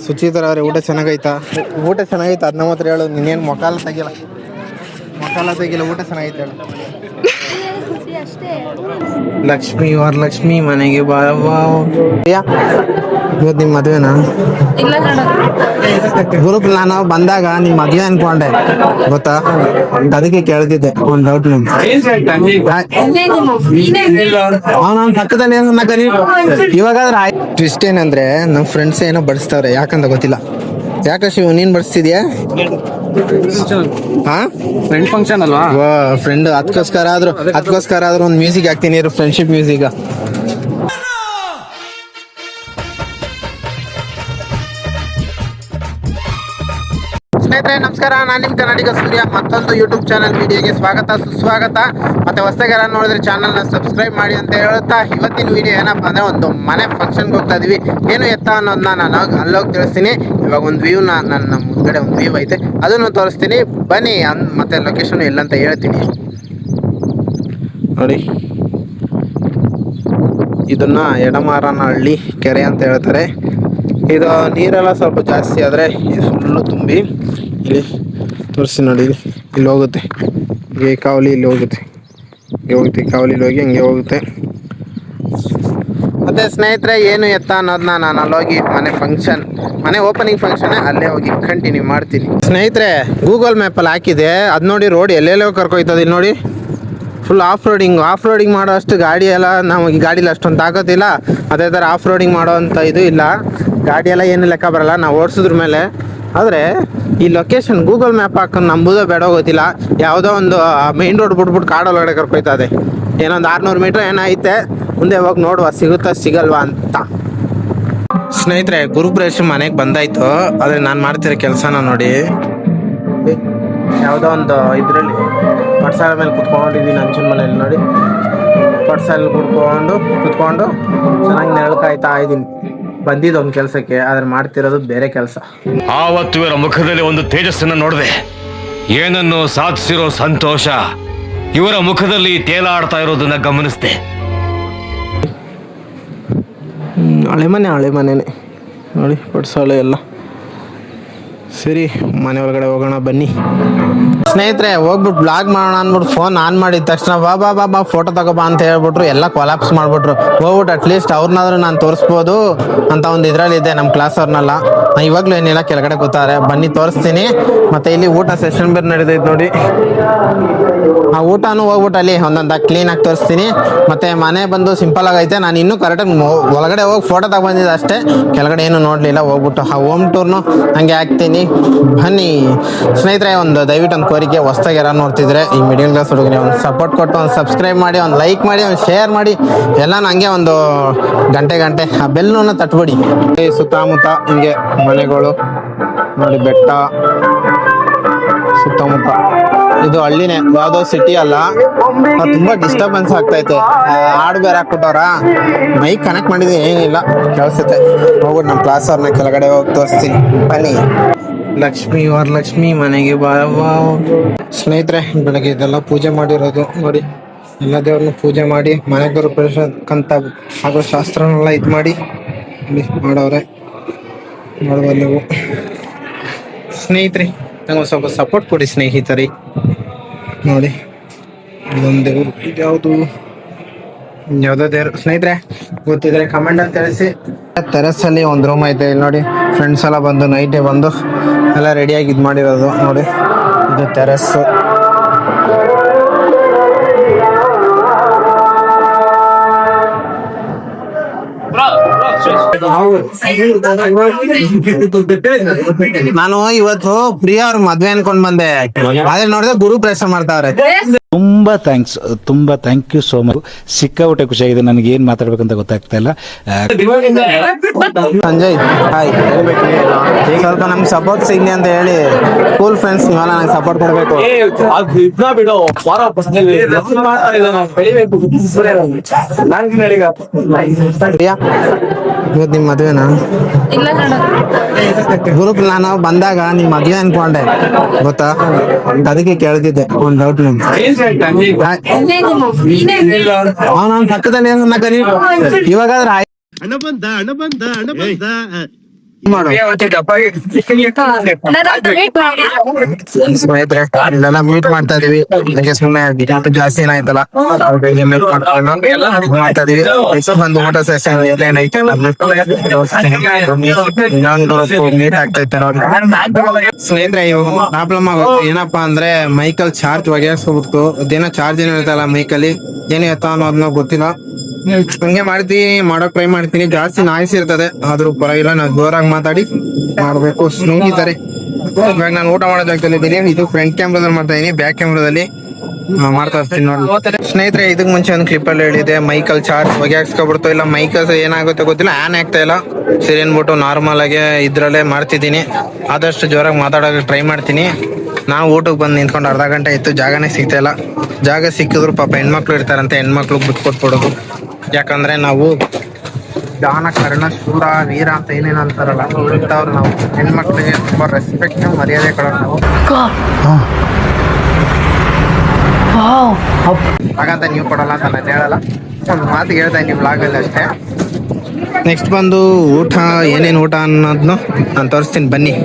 ಸುಚಿತ್ರ ಅವ್ರೆ ಊಟ ಚೆನ್ನಾಗೈತಾ? ಊಟ ಚೆನ್ನಾಗೈತಾ ಅದನ್ನ ಮಾತ್ರ ಹೇಳು. ನೀನೇನು ಮೊಕಾಲ ತೆಗಿಲ್ಲ ಊಟ ಚೆನ್ನಾಗೈತೆ ಹೇಳು. ಲಕ್ಷ್ಮಿ ವರಲಕ್ಷ್ಮಿ ಮನೆಗೆ ಬಾವಾ. ಇವತ್ತು ನಿಮ್ಮ ಮದುವೆನಾ? ಗ್ರೂಪ್ ನಾನು ಬಂದಾಗ ನಿಮ್ಮ ಮದುವೆ ಅನ್ಕೊಂಡೆ ಗೊತ್ತಾ, ಅದಕ್ಕೆ ಕೇಳ್ತಿದ್ದೆ ಒಂದು ಡೌಟ್. ನಾನು ಪಕ್ಕದಲ್ಲಿ ಇವಾಗಾದ್ರೆ ಟ್ವಿಸ್ಟ್ ಏನಂದ್ರೆ ನಮ್ಮ ಫ್ರೆಂಡ್ಸ್ ಏನೋ ಬಡಿಸ್ತಾವ್ರೆ, ಯಾಕಂತ ಗೊತ್ತಿಲ್ಲ. ಯಾಕ ಶಿವ ನೀನ್ ಬಡಿಸ್ತಿದ್ಯಾ? ಫ್ರೆಂಡ್ ಫಂಕ್ಷನ್ ಅಲ್ವಾ? ಫ್ರೆಂಡ್ ಅದಕ್ಕೋಸ್ಕರ ಆದ್ರೂ ಒಂದು ಮ್ಯೂಸಿಕ್ ಹಾಕ್ತೀನಿ, ಫ್ರೆಂಡ್ಶಿಪ್ ಮ್ಯೂಸಿಕ್. ಸ್ನೇಹಿತರೆ ನಮಸ್ಕಾರ, ನಾನು ನಿಮ್ಮ ಕನ್ನಡಿಗ ಸೂರ್ಯ. ಮತ್ತೊಂದು ಯೂಟ್ಯೂಬ್ ಚಾನಲ್ ವಿಡಿಯೋಗೆ ಸ್ವಾಗತ ಸುಸ್ವಾಗತ. ಮತ್ತೆ ಹೊಸದಾಗಿ ಯಾರು ನೋಡಿದ್ರೆ ಚಾನಲ್ನ ಸಬ್ಸ್ಕ್ರೈಬ್ ಮಾಡಿ ಅಂತ ಹೇಳುತ್ತಾ, ಇವತ್ತಿನ ವಿಡಿಯೋ ಏನಪ್ಪ ಅಂದರೆ ಒಂದು ಮನೆ ಫಂಕ್ಷನ್ಗೆ ಹೋಗ್ತಾ ಇದೀವಿ. ಏನು ಎತ್ತ ಅನ್ನೋದನ್ನ ನಾನು ಅಲ್ಲೋಗಿ ತಿಳಿಸ್ತೀನಿ. ಇವಾಗ ಒಂದು ವ್ಯೂನ ನನ್ನ ಮುಂದ್ಗಡೆ ಒಂದು ವ್ಯೂ ಐತೆ, ಅದನ್ನು ತೋರಿಸ್ತೀನಿ ಬನ್ನಿ. ಮತ್ತೆ ಲೊಕೇಶನ್ ಎಲ್ಲಂತ ಹೇಳ್ತೀನಿ ನೋಡಿ. ಇದನ್ನ ಎಡಮಾರನಹಳ್ಳಿ ಕೆರೆ ಅಂತ ಹೇಳ್ತಾರೆ. ಇದು ನೀರೆಲ್ಲ ಸ್ವಲ್ಪ ಜಾಸ್ತಿ ಆದರೆ ಫುಲ್ಲು ತುಂಬಿ ಇಲ್ಲಿ ತೋರಿಸಿ ನೋಡಿ, ಇಲ್ಲಿ ಹೋಗುತ್ತೆ. ಹೀಗೆ ಕಾವಲಿ ಇಲ್ಲಿ ಹೋಗುತ್ತೆ, ಕಾವಲಿಲಿ ಹೋಗಿ ಹಂಗೆ ಹೋಗುತ್ತೆ. ಮತ್ತು ಸ್ನೇಹಿತರೆ ಏನು ಎತ್ತ ಅನ್ನೋದನ್ನ ನಾನು ಅಲ್ಲೋಗಿ ಮನೆ ಓಪನಿಂಗ್ ಫಂಕ್ಷನ್ ಅಲ್ಲೇ ಹೋಗಿ ಕಂಟಿನ್ಯೂ ಮಾಡ್ತೀನಿ. ಸ್ನೇಹಿತರೆ ಗೂಗಲ್ ಮ್ಯಾಪಲ್ಲಿ ಹಾಕಿದೆ, ಅದು ನೋಡಿ ರೋಡ್ ಎಲ್ಲೆಲ್ಲೋ ಕರ್ಕೊಯ್ತದೆ. ಇಲ್ಲಿ ನೋಡಿ ಫುಲ್ ಆಫ್ ರೋಡಿಂಗ್ ಮಾಡೋ ಅಷ್ಟು ಗಾಡಿ ಎಲ್ಲ ನಮಗೆ ಗಾಡೀಲಿ ಅಷ್ಟೊಂದು ತಾಕತ್ತಿಲ್ಲ. ಅದೇ ಥರ ಆಫ್ ರೋಡಿಂಗ್ ಮಾಡೋ ಅಂಥ ಇದು ಇಲ್ಲ. ಗಾಡಿ ಎಲ್ಲ ಏನು ಲೆಕ್ಕ ಬರಲ್ಲ ನಾವು ಓಡಿಸಿದ್ರ ಮೇಲೆ. ಆದರೆ ಈ ಲೊಕೇಶನ್ ಗೂಗಲ್ ಮ್ಯಾಪ್ ಹಾಕೊಂಡು ನಂಬುದೋ ಬೇಡ ಗೊತ್ತಿಲ್ಲ, ಯಾವುದೋ ಒಂದು ಮೈನ್ ರೋಡ್ ಬಿಟ್ಬಿಟ್ಟು ಕಾಡೊಳಗಡೆ ಕರ್ಕೊಯ್ತದೆ. ಏನೊಂದು 600 ಮೀಟ್ರ್ ಏನೈತೆ, ಮುಂದೆ ಹೋಗಿ ನೋಡುವ ಸಿಗುತ್ತಾ ಸಿಗಲ್ವಾ ಅಂತ. ಸ್ನೇಹಿತರೆ ಗುರುಪ್ರವೇಶ ಮನೆಗೆ ಬಂದಾಯ್ತು. ಆದರೆ ನಾನು ಮಾಡ್ತಿರೋ ಕೆಲಸನ ನೋಡಿ, ಯಾವುದೋ ಒಂದು ಇದರಲ್ಲಿ ಪಡ್ಸಾಲ ಮೇಲೆ ಕುತ್ಕೊಂಡಿದ್ದೀನಿ, ಅಂಚಿನ ಮನೆಯಲ್ಲಿ ನೋಡಿ. ಪಡ್ಸಾಲ ಕುತ್ಕೊಂಡು ಚೆನ್ನಾಗಿ ನೆರಳ್ಕಾಯ್ತಾ ಇದ್ದೀನಿ. ಬಂದಿದ್ದು ಒಂದು ಕೆಲಸಕ್ಕೆ, ಆದ್ರೆ ಮಾಡ್ತಿರೋದು ಬೇರೆ ಕೆಲಸ. ಆವತ್ತು ಇವರ ಮುಖದಲ್ಲಿ ಒಂದು ತೇಜಸ್ಸನ್ನು ನೋಡಿದೆ. ಏನನ್ನು ಸಾಧಿಸಿರೋ ಸಂತೋಷ ಇವರ ಮುಖದಲ್ಲಿ ತೇಲಾಡ್ತಾ ಇರೋದನ್ನ ಗಮನಿಸಿದೆ. ಹಳೆ ಮನೆನೇ ನೋಡಿ, ಪಡ್ಸಾಲೆ ಎಲ್ಲ. ಸರಿ ಮನೆ ಒಳಗಡೆ ಹೋಗೋಣ ಬನ್ನಿ. ಸ್ನೇಹಿತರೆ ಹೋಗ್ಬಿಟ್ಟು ಬ್ಲಾಗ್ ಮಾಡೋಣ ಅಂದ್ಬಿಟ್ಟು ಫೋನ್ ಆನ್ ಮಾಡಿದ ತಕ್ಷಣ ಬಾ ಫೋಟೋ ತಗೋಬಾ ಅಂತ ಹೇಳ್ಬಿಟ್ರು. ಎಲ್ಲ ಕೊಲಾಪ್ಸ್ ಮಾಡಿಬಿಟ್ರು. ಹೋಗ್ಬಿಟ್ಟು ಅಟ್ಲೀಸ್ಟ್ ಅವ್ರನ್ನಾದ್ರೂ ನಾನು ತೋರಿಸ್ಬೋದು ಅಂತ ಒಂದು ಇದರಲ್ಲಿದ್ದೆ. ನಮ್ಮ ಕ್ಲಾಸ್ ಅವ್ರನ್ನೆಲ್ಲ ಇವಾಗಲೂ ಏನಿಲ್ಲ, ಕೆಳಗಡೆ ಗೊತ್ತಾರೆ, ಬನ್ನಿ ತೋರಿಸ್ತೀನಿ. ಮತ್ತು ಇಲ್ಲಿ ಊಟ ಸೆಷನ್ ಬೇರೆ ನಡೀತೈತೆ ನೋಡಿ. ಆ ಊಟನೂ ಹೋಗ್ಬಿಟ್ಟು ಅಲ್ಲಿ ಒಂದೊಂದು ಕ್ಲೀನಾಗಿ ತೋರಿಸ್ತೀನಿ. ಮತ್ತು ಮನೆ ಬಂದು ಸಿಂಪಲ್ ಆಗೈತೆ. ನಾನು ಇನ್ನೂ ಕರೆಕ್ಟಾಗಿ ಒಳಗಡೆ ಹೋಗಿ ಫೋಟೋ ತಗೊಂಡಿದ್ದೆ ಅಷ್ಟೇ, ಕೆಳಗಡೆ ಏನು ನೋಡಲಿಲ್ಲ. ಹೋಗ್ಬಿಟ್ಟು ಆ ಹೋಮ್ ಟೂರ್ನು ಹಂಗೆ ಹಾಕ್ತೀನಿ ಬನ್ನಿ. ಸ್ನೇಹಿತರೆ ದಯವಿಟ್ಟು ಒಂದು ಕೋರಿಕೆ, ಹೊಸ್ದಾಗಿ ಯಾರು ನೋಡ್ತಿದ್ರೆ ಈ ಮಿಡಿಲ್ ಕ್ಲಾಸ್ ಹುಡುಗನೇ ಒಂದು ಸಪೋರ್ಟ್ ಕೊಟ್ಟು ಒಂದು ಸಬ್ಸ್ಕ್ರೈಬ್ ಮಾಡಿ, ಒಂದು ಲೈಕ್ ಮಾಡಿ, ಒಂದು ಶೇರ್ ಮಾಡಿ, ಎಲ್ಲ ಹಂಗೆ ಒಂದು ಗಂಟೆ ಆ ಬೆಲ್ಲನ್ನು ತಟ್ಬಿಡಿ. ಸುತ್ತಮುತ್ತ ಹಿಂಗೆ ಮನೆಗಳು ನೋಡಿ, ಬೆಟ್ಟ ಸುತ್ತಮುತ್ತ. ಇದು ಹಳ್ಳಿನೇ, ಯಾವುದೋ ಸಿಟಿ ಅಲ್ಲ. ತುಂಬಾ ಡಿಸ್ಟರ್ಬೆನ್ಸ್ ಆಗ್ತೈತೆ. ಹಾಡು ಬೇರೆ ಹಾಕ್ಬಿಟ್ಟವ್ರ, ಮೈಕ್ ಕನೆಕ್ಟ್ ಮಾಡಿದ್ರೆ ಏನಿಲ್ಲ ಕೇಳಿಸುತ್ತೆ. ಹೋಗ್ಬಿಟ್ಟು ನಮ್ಮ ಕ್ಲಾಸ್ ಅವ್ರನ್ನ ಕೆಳಗಡೆ ಹೋಗಿ ತೋರಿಸ್ತೀನಿ ಬನ್ನಿ. ಲಕ್ಷ್ಮಿ ವರಲಕ್ಷ್ಮಿ ಮನೆಗೆ ಬಾವಾ. ಸ್ನೇಹಿತರೆ ಬೆಳಗ್ಗೆ ಇದೆಲ್ಲ ಪೂಜೆ ಮಾಡಿರೋದು ನೋಡಿ. ಎಲ್ಲ ದೇವ್ರನ್ನ ಪೂಜೆ ಮಾಡಿ ಮನೆಗೆ ಬರೋಕ್ಕಂತ ಆಗೋ ಶಾಸ್ತ್ರನೆಲ್ಲ ಇದು ಮಾಡಿ ಮಾಡವ್ರೆ. ನೋಡ್ಬೋದು ನೀವು ಸ್ನೇಹಿತರೆ. ನಂಗೆ ಒಂದು ಸ್ವಲ್ಪ ಸಪೋರ್ಟ್ ಕೊಡಿ ಸ್ನೇಹಿತರೆ. ನೋಡಿ ಇದೊಂದು ದೇವ್ರು, ಯಾವುದೋ ದೇವ್ರು ಸ್ನೇಹಿತರೆ ಗೊತ್ತಿದ್ರೆ ಕಮೆಂಟ್ ಅಲ್ಲಿ ತಿಳಿಸಿ. ಟೆರೆಸ್ಸಲ್ಲಿ ಒಂದು ರೂಮ್ ಐತೆ ಇಲ್ಲಿ ನೋಡಿ. ಫ್ರೆಂಡ್ಸ್ ಎಲ್ಲ ಬಂದು ನೈಟೇ ಬಂದು ಎಲ್ಲ ರೆಡಿಯಾಗಿ ಇದು ಮಾಡಿರೋದು ನೋಡಿ. ಇದು ಟೆರೆಸ್ಸು. ನಾನು ಇವತ್ತು ಪ್ರಿಯಾ ಅವ್ರ ಮದ್ವೆ ಅನ್ಕೊಂಡ್ ಬಂದೆ, ಆದ್ರೆ ನೋಡಿದ್ರೆ ಗುರು ಪ್ರವೇಶ ಮಾಡ್ತಾವ್ರೆ. ತುಂಬಾ ಥ್ಯಾಂಕ್ ಯು ಸೋ ಮಚ್. ಸಿಕ್ಕಾಪಟ್ಟೆ ಖುಷಿಯಾಗಿದೆ. ನನಗೆ ಏನ್ ಮಾತಾಡ್ಬೇಕಂತ ಗೊತ್ತಾಗ್ತಾ ಇಲ್ಲ. ಸಂಜಯ್ ಹಾಯ್, ಸ್ವಲ್ಪ ನಮ್ಗೆ ಸಪೋರ್ಟ್ ಸಿಗ್ಲಿ ಅಂತ ಹೇಳಿ. ಸ್ಕೂಲ್ ಫ್ರೆಂಡ್ಸ್ ನೀವೆಲ್ಲ ನಂಗೆ ಸಪೋರ್ಟ್ ಕೊಡ್ಬೇಕು. ಇವತ್ತು ನಿಮ್ ಮದ್ವೆನಾ? ಗ್ರೂಪ್ ನಾನು ಬಂದಾಗ ನಿಮ್ ಮದ್ವೆ ಅನ್ಕೊಂಡೆ ಗೊತ್ತಾ, ಅದಕ್ಕೆ ಕೇಳ್ತಿದ್ದೆ ಒಂದು ಡೌಟ್. ನಾನು ಪಕ್ಕದಲ್ಲಿ ಇವಾಗಾದ್ರೆ ಮಾಡು ಸ್ನೇಹಿತರೆ ಇಲ್ಲೆಲ್ಲ ಮೀಟ್ ಮಾಡ್ತಾ ಇದೀವಿ. ಅದಕ್ಕೆ ಸುಮ್ಮನೆ ಊಟ ಜಾಸ್ತಿ ಏನಾಯ್ತಲ್ಲ ಮಾಡ್ತಾ ಇದೀವಿ. ನೆಕ್ಸ್ಟ್ ಬಂದು ಊಟ ಸೆಷನ್ ಏನೇನೈತೆ ಮೀಟ್ ಆಗ್ತೈತೆ ನೋಡಿ. ಸ್ನೇಹಿತರೆ ಇವಾಗ ಪ್ರಾಬ್ಲಮ್ ಆಗುತ್ತೆ ಏನಪ್ಪಾ ಅಂದ್ರೆ ಮೈಕಲ್ ಚಾರ್ಜ್ ಒಗೆಸ್ಕೋಬೇಕು. ಅದೇನೋ ಚಾರ್ಜ್ ಏನೋ ಇರ್ತಲ್ಲ ಮೈಕಲ್ಲಿ ಏನು ಎತ್ತ ಅನ್ನೋದನ್ನ ಗೊತ್ತಿಲ್ಲ. ಹಂಗೆ ಮಾಡ್ತೀನಿ ಮಾಡೋಕ್ ಟ್ರೈ ಮಾಡ್ತೀನಿ. ಜಾಸ್ತಿ ನಾಯ್ಸ್ ಇರ್ತದೆ ಆದ್ರೂ ಪರವಾಗಿಲ್ಲ. ನಾವು ಜೋರಾಗಿ ಮಾತಾಡಿ ಮಾಡ್ಬೇಕು. ಸ್ನೇಹಿತರೆ ಇವಾಗ ನಾನು ಊಟ ಮಾಡೋ ಜಾಗದಲ್ಲಿ ಇದ್ದೀನಿ. ಇದು ಫ್ರಂಟ್ ಕ್ಯಾಮ್ರಾದಲ್ಲಿ ಮಾಡ್ತಾ ಇದೀನಿ. ಬ್ಯಾಕ್ ಕ್ಯಾಮ್ರಾದಲ್ಲಿ ಮಾಡ್ತಾ ಇರ್ತೀನಿ ನೋಡಿ. ಸ್ನೇಹಿತರೆ ಇದಕ್ ಮುಂಚೆ ಒಂದು ಕ್ಲಿಪ್ ಅಲ್ಲಿ ಹೇಳಿದೆ ಮೈಕಲ್ ಚಾರ್ಜ್ ಒಗೆಸ್ಕೊಬಿಡ್ತು ಇಲ್ಲ ಮೈಕಲ್ ಏನಾಗುತ್ತೆ ಗೊತ್ತಿಲ್ಲ ಆನ್ ಆಗ್ತಾ ಇಲ್ಲ. ಸರಿ ಅನ್ಬಿಟ್ಟು ನಾರ್ಮಲ್ ಆಗಿ ಇದ್ರಲ್ಲೇ ಮಾಡ್ತಿದ್ದೀನಿ. ಆದಷ್ಟು ಜೋರಾಗಿ ಮಾತಾಡೋಕೆ ಟ್ರೈ ಮಾಡ್ತೀನಿ. ನಾವು ಊಟಕ್ಕೆ ಬಂದು ನಿಂತ್ಕೊಂಡು ಅರ್ಧ ಗಂಟೆ ಇತ್ತು, ಜಾಗನೇ ಸಿಗ್ತಾ ಇಲ್ಲ. ಜಾಗ ಸಿಕ್ಕಿದ್ರು ಪಾಪ ಹೆಣ್ಮಕ್ಳು ಇರ್ತಾರಂತೆ, ಹೆಣ್ಮಕ್ಳಿಗೆ ಬಿಟ್ಕೊಟ್ಬಿಡೋದು. ಯಾಕಂದ್ರೆ ನಾವು ದಾನ ಕರ್ಣ ಶೂರ ವೀರ ಅಂತ ಏನೇನು ಅಂತಾರಲ್ಲ ಇಂಥವ್ರು ನಾವು ಹೆಣ್ಮಕ್ಳಿಗೆ ತುಂಬಾ ರೆಸ್ಪೆಕ್ಟ್ ಮರ್ಯಾದೆ ಕೊಡೋದು ನಾವು. ಹಾಗಂತ ನೀವು ಕೊಡಲ್ಲ ಅಂತ ನಾನು ಹೇಳಲ್ಲ, ಒಂದು ಮಾತಿಗೆ ಹೇಳ್ತಾ ನೀವು ಬ್ಲಾಗಲ್ಲಿ ಅಷ್ಟೇ. ನೆಕ್ಸ್ಟ್ ಬಂದು ಊಟ ಏನೇನು ಊಟ ಅನ್ನೋದನ್ನು ನಾನು ತೋರಿಸ್ತೀನಿ ಬನ್ನಿ.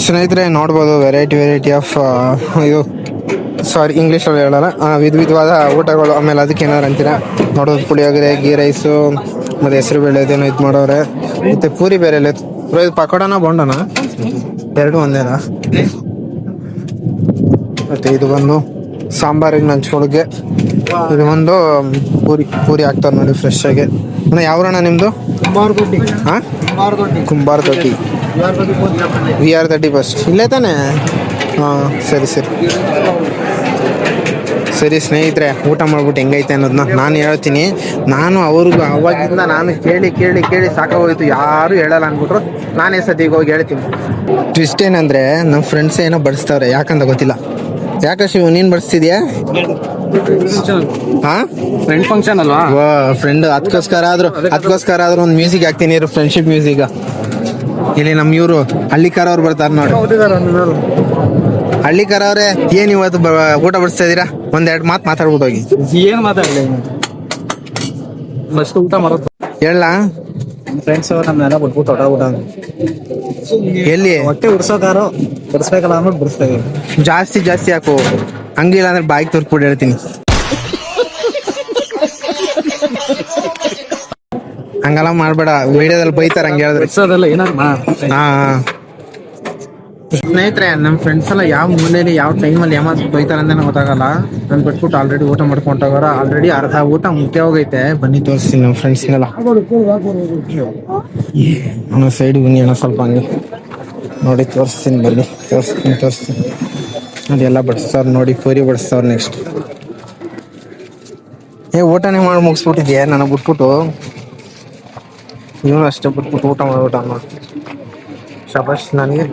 ಸ್ನೇಹಿತರೆ ನೋಡ್ಬೋದು ವೆರೈಟಿ ಆಫ್ ಇದು ಸಾರಿ ಇಂಗ್ಲೀಷಲ್ಲಿ ಹೇಳಲ್ಲ, ವಿಧವಾದ ಊಟಗಳು. ಆಮೇಲೆ ಅದಕ್ಕೆ ಏನಾದ್ರು ಅಂತೀರ ನೋಡೋದು ಪುಳಿಯೋಗರೆ, ಗೀ ರೈಸು ಮತ್ತು ಹೆಸರು ಬೇಳೆ ಇದೇನೋ ಇದು ಮಾಡೋರೆ. ಮತ್ತು ಪೂರಿ ಬೇರೆ ಇಲ್ಲ. ಇದು ಪಕೋಡನ ಬೋಂಡನ ಎರಡು ಒಂದೇನಾ? ಮತ್ತು ಇದು ಬಂದು ಸಾಂಬಾರಿಗೆ ನಂಚ್ಕೊಳಗೆ. ಇದು ಒಂದು ಪೂರಿ ಹಾಕ್ತಾರೆ ನೋಡಿ ಫ್ರೆಶ್ ಆಗಿ. ಅಂದರೆ ಯಾವ್ರಣ್ಣ ನಿಮ್ಮದು? ಹಾಂ ಕುಂಬಾರ ದೊಡ್ಡಿ VR30 ಫಸ್ಟ್ ಇಲ್ಲೇ ತಾನೆ? ಹಾಂ ಸರಿ ಸ್ನೇಹಿತರೆ ಊಟ ಮಾಡ್ಬಿಟ್ಟು ಹೆಂಗೈತೆ ಅನ್ನೋದನ್ನ ನಾನು ಹೇಳ್ತೀನಿ. ನಾನು ಅವ್ರಿಗೂ ಅವಾಗಿಂದ ನಾನು ಕೇಳಿ ಸಾಕಾಗೋಯ್ತು. ಯಾರು ಹೇಳಲ್ಲ ಅಂದ್ಬಿಟ್ರು ನಾನೇ ಸದ್ಯಗೆ ಹೋಗಿ ಹೇಳ್ತೀನಿ. ಟ್ವಿಸ್ಟ್ ಏನಂದರೆ ನಮ್ಮ ಫ್ರೆಂಡ್ಸ್ ಏನೋ ಬಡಿಸ್ತಾವ್ರೆ, ಯಾಕಂತ ಗೊತ್ತಿಲ್ಲ. ಯಾಕೆ ಶಿವ ನೀನು ಬಡಿಸ್ತಿದ್ಯಾ? ಹಾಂ ಫ್ರೆಂಡ್ ಫಂಕ್ಷನ್ ಅಲ್ವಾ? ಫ್ರೆಂಡ್ ಅದಕ್ಕೋಸ್ಕರ ಆದ್ರೂ ಒಂದು ಮ್ಯೂಸಿಕ್ ಹಾಕ್ತೀನಿ, ಫ್ರೆಂಡ್ಶಿಪ್ ಮ್ಯೂಸಿಕ್. ಇಲ್ಲಿ ನಮ್ಮ ಇವರು ಹಳ್ಳಿಕಾರ ಅವ್ರು ಬರ್ತಾರೆ ನೋಡಿ. ಹಳ್ಳಿಕಾರ ಅವ್ರೆ ಏನ್ ಇವತ್ತು ಊಟ ಬಡಿಸ್ತಾ ಇದೀರಾ? ಒಂದೆರಡು ಮಾತು ಮಾತಾಡ್ಬಿಟ್ಟು ಹೋಗಿ. ಏನ್ ಮಾತಾಡ್ಲಿ, ಫಸ್ಟ್ ಊಟ ಮಾಡೋದು ಹೇಳ. ಫ್ರೆಂಡ್ಸ್ ನಮ್ನೆಲ್ಲ ಬಿಟ್ಬಿಟ್ಟು ಊಟ ಎಲ್ಲಿ ಹೊಟ್ಟೆ ಉರ್ಸೋಕಾರೋ ಬಿಡಿಸ್ಬೇಕಲ್ಲ ಅಂದ್ಬಿಟ್ಟು ಬಿಡಿಸ್ತೇವೆ. ಜಾಸ್ತಿ ಹಾಕು, ಹಂಗಿಲ್ಲ ಅಂದ್ರೆ ಬಾಯಿಗೆ ತೋರ್ಸ್ಬಿಟ್ಟು ಹೇಳ್ತೀನಿ. ಹಂಗೆಲ್ಲ ಮಾಡ್ಬೇಡ, ವಿಡಿಯೋದಲ್ಲಿ ಬೈತಾರ ಹಂಗೆ ಹೇಳಿದ್ರೆ. ಹಾ ಸ್ನೇಹಿತರೆ ನಮ್ಮ ಫ್ರೆಂಡ್ಸ್ ಎಲ್ಲ ಯಾವ ಮೂಲೆಯಲ್ಲಿ ಯಾವ ಟೈಮಲ್ಲಿ ಯಾಮಾದ್ರು ಬೈತಾರೆ ಅಂತ ಗೊತ್ತಾಗಲ್ಲ. ನಾನು ಬಿಟ್ಬಿಟ್ಟು ಆಲ್ರೆಡಿ ಊಟ ಮಾಡ್ಕೊಂಡೋಗಾರ. ಆಲ್ರೆಡಿ ಅರ್ಧ ಊಟ ಮುಗ್ದೇ ಹೋಗೈತೆ. ಬನ್ನಿ ತೋರಿಸ್ತೀನಿ ನಮ್ಮ ಫ್ರೆಂಡ್ಸ್ನೆಲ್ಲ. ಅನ್ನೋ ಸೈಡ್ ಬನ್ನಿ ಅಣ್ಣ, ಸ್ವಲ್ಪ ಹಂಗೆ ನೋಡಿ ತೋರಿಸ್ತೀನಿ. ಬನ್ನಿ ತೋರಿಸ್ತೀನಿ. ಅದೆಲ್ಲ ಬಡಿಸ್ತಾವ್ರು ನೋಡಿ, ಪೂರಿ ಬಡಿಸ್ತಾವ್ರು. ನೆಕ್ಸ್ಟ್ ಊಟನೇ ಮಾಡಿ ಮುಗಿಸ್ಬಿಟ್ಟಿದ್ಯಾ ನನಗೆ ಬಿಟ್ಬಿಟ್ಟು. ಇವನು ಅಷ್ಟೇ ಬಿಟ್ಬಿಟ್ಟು ಊಟ ಮಾಡ್ಬಿಟ್ಟ ನೋಡಿ. ಶಬಾಷ್ ನನಗೆ.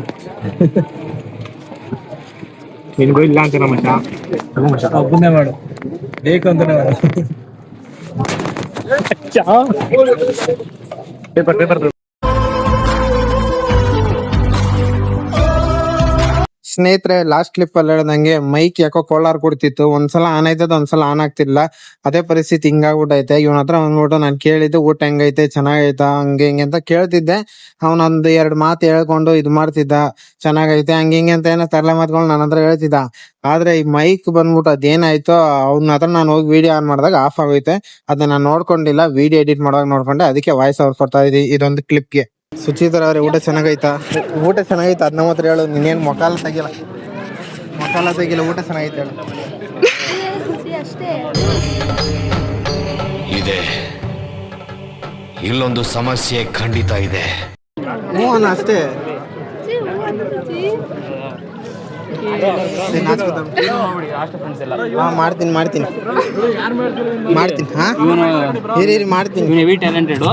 ನಿನ್ಗೂ ಇಲ್ಲ ಅಂತೀರ ಮಚ್ಚ, ಒಬ್ಬನೇ ಮಾಡು ಬೇಕು ಅಂತಾನೆ ಮಾಡು. ಪೇಪರ್ ಸ್ನೇಹಿತರೆ ಲಾಸ್ಟ್ ಕ್ಲಿಪ್ ಅಲ್ಲಿ ಹೇಳ್ದಂಗೆ ಮೈಕ್ ಯಾಕೋ ಕೋಲಾರ್ ಕೊಡ್ತಿತ್ತು. ಒಂದ್ಸಲ ಆನ್ ಆಯ್ತದ, ಒಂದ್ಸಲ ಆನ್ ಆಗ್ತಿಲ್ಲ. ಅದೇ ಪರಿಸ್ಥಿತಿ ಹಿಂಗಾಗ್ಬಿಟ್ಟೈತೆ. ಇವನ ಹತ್ರ ಅಂದ್ಬಿಟ್ಟು ನಾನು ಕೇಳಿದ್ದು ಊಟ ಹೆಂಗೈತೆ, ಚೆನ್ನಾಗೈತಾ, ಹಂಗೆ ಹಿಂಗೆ ಅಂತ ಕೇಳ್ತಿದ್ದೆ. ಅವನೊಂದು 2 ಮಾತು ಹೇಳ್ಕೊಂಡು ಇದು ಮಾಡ್ತಿದ್ದ, ಚೆನ್ನಾಗೈತೆ ಹಂಗೆ ಹಿಂಗೆ ಅಂತ ಏನೋ ತರಲೆ ಮಾತುಗಳು ನನ್ನ ಹತ್ರ ಹೇಳ್ತಿದ್ದ. ಆದ್ರೆ ಈ ಮೈಕ್ ಬಂದ್ಬಿಟ್ಟು ಅದೇನಾಯ್ತೋ ಅವ್ನ ಹತ್ರ ನಾನು ಹೋಗಿ ವಿಡಿಯೋ ಆನ್ ಮಾಡಿದಾಗ ಆಫ್ ಆಗೋಯ್ತೆ. ಅದನ್ನ ನಾನು ನೋಡ್ಕೊಂಡಿಲ್ಲ, ವಿಡಿಯೋ ಎಡಿಟ್ ಮಾಡುವಾಗ ನೋಡ್ಕೊಂಡೆ. ಅದಕ್ಕೆ ವಾಯ್ಸ್ ಓವರ್ ಕೊಡ್ತಾ ಇದೀವಿ ಇದೊಂದು ಕ್ಲಿಪ್ಗೆ. ಸುಚಿತರ ಅವ್ರೆ ಊಟ ಚೆನ್ನಾಗೈತಾ? ಅದನ್ನ ಮಾತ್ರ ಹೇಳು. ನೀನೇನು ಮೊಕಾಲ ತೆಗಿಲ್ಲ, ಊಟ ಚೆನ್ನಾಗೈತೆ ಹೇಳು. ಇದೆ, ಇಲ್ಲೊಂದು ಸಮಸ್ಯೆ ಖಂಡಿತ ಇದೆ. ಹ್ಞೂ ಅಣ್ಣ ಅಷ್ಟೇ. ಮಾಡ್ತೀನಿ ಮಾಡ್ತೀನಿ. Heavy talented.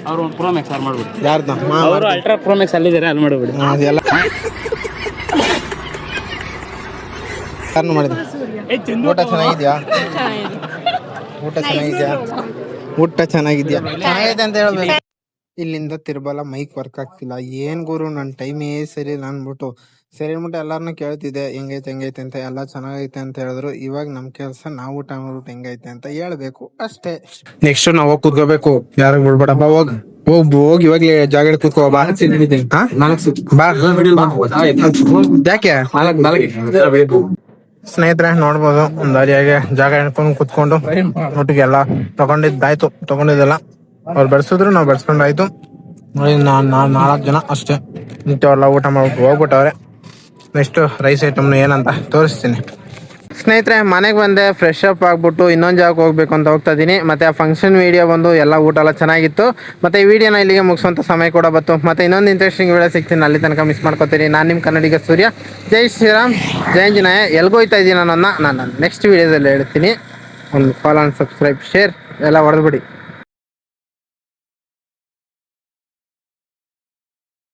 ಅವ್ರು ಒಂದು ಪ್ರೋ ಮ್ಯಾಕ್ಸ್ ಆರ್ ಮಾಡ್ಬಿಡಿ. ಯಾರ್ದು? ಅವರು ಅಲ್ಟ್ರಾ ಪ್ರೋ ಮ್ಯಾಕ್ಸ್ ಅಲ್ಲಿದ್ದಾರೆ, ಅಲ್ಲಿ ಮಾಡ್ಬಿಡಿ. ಅದೆಲ್ಲ ಮಾಡಿದ್ವಿ. ಊಟ ಚೆನ್ನಾಗಿದ್ಯಾ ಚೆನ್ನಾಗೈತೆ ಅಂತ ಹೇಳ್ಬೇಕು. ಇಲ್ಲಿಂದ ತಿರ್ಬಲ ಮೈಕ್ ವರ್ಕ್ ಆಗ್ತಿಲ್ಲ. ಏನ್ ಗುರು ನನ್ನ ಟೈಮೇ ಸರಿ ಇಲ್ಲ ಅಂದ್ಬಿಟ್ಟು ಎಲ್ಲಾರನ್ನೂ ಕೇಳ್ತಿದ್ದೆ ಹೆಂಗೈತೆ ಅಂತ. ಎಲ್ಲ ಚೆನ್ನಾಗೈತೆ ಅಂತ ಹೇಳಿದ್ರು. ಇವಾಗ ನಮ್ ಕೆಲ್ಸ ನಾವು ಊಟ ಮಾಡ್ಬಿಟ್ಟು ಹೆಂಗೈತೆ ಅಂತ ಹೇಳ್ಬೇಕು ಅಷ್ಟೇ. ನೆಕ್ಸ್ಟ್ ನಾವ್ ಹೋಗಿ ಕೂತ್ಕೋಬೇಕು. ಯಾರಿಗ್ ಬಿಡ್ಬೇಡಪ್ಪ, ಹೋಗಿ ಇವಾಗ್ಲೇ ಜಾಗ ಹಿಡ್ದು ಕೂತ್ಕೋ ಬಾ. ಬಾ. ಯಾಕೆ ಸ್ನೇಹಿತರೆ ನೋಡ್ಬೋದು, ಒಂದ್ ದಾರಿಯಾಗೆ ಜಾಗ ಹಿಡ್ಕೊಂಡು ಕುತ್ಕೊಂಡು ಒಟ್ಟಿಗೆ ಎಲ್ಲ ತಗೊಂಡಿದ್ದೆಲ್ಲ ಅವ್ರು ಬೆಳೆಸಿದ್ರು, ನಾವು ಬೆಳೆಸ್ಕೊಂಡಾಯ್ತು. ನೋಡಿ ನಾನ್ 4 ಜನ ಅಷ್ಟೇ ಇಂಥವೆಲ್ಲ ಊಟ ಮಾಡ್ಬಿಟ್ಟು ಹೋಗ್ಬಿಟ್ಟವ್ರೆ. ನೆಕ್ಸ್ಟ್ ರೈಸ್ ಐಟಮ್ನು ಏನಂತ ತೋರಿಸ್ತೀನಿ. ಸ್ನೇಹಿತರೆ ಮನೆಗೆ ಬಂದೆ, ಫ್ರೆಶ್ ಅಪ್ ಆಗ್ಬಿಟ್ಟು ಇನ್ನೊಂದು ಜಾಗಕ್ಕೆ ಹೋಗ್ಬೇಕು ಅಂತ ಹೋಗ್ತಾ ಇದ್ದೀನಿ. ಮತ್ತೆ ಆ ಫಂಕ್ಷನ್ ವಿಡಿಯೋ ಬಂದು ಎಲ್ಲ ಊಟ ಎಲ್ಲ ಚೆನ್ನಾಗಿತ್ತು. ಮತ್ತೆ ಈ ವಿಡಿಯೋನ ಇಲ್ಲಿಗೆ ಮುಗಿಸುವಂತ ಸಮಯ ಕೂಡ ಬಂತು. ಮತ್ತೆ ಇನ್ನೊಂದು ಇಂಟ್ರೆಸ್ಟಿಂಗ್ ವಿಡಿಯೋ ಸಿಗ್ತೀನಿ, ಅಲ್ಲಿ ತನಕ ಮಿಸ್ ಮಾಡ್ಕೋತೀನಿ. ನಾನು ನಿಮ್ಮ ಕನ್ನಡಿಗ ಸೂರ್ಯ. ಜೈ ಶ್ರೀರಾಮ್, ಜೈ ಆಂಜನೇಯ. ಎಲ್ಗೋಯ್ತಾ ಇದ್ದೀನಿ ಅನ್ನೋದನ್ನ ನಾನು ನೆಕ್ಸ್ಟ್ ವಿಡಿಯೋದಲ್ಲಿ ಹೇಳ್ತೀನಿ. ಒಂದು ಫಾಲೋ ಅಂಡ್ ಸಬ್ಸ್ಕ್ರೈಬ್, ಶೇರ್ ಎಲ್ಲ ಹೊಡೆದ್ಬಿಡಿ.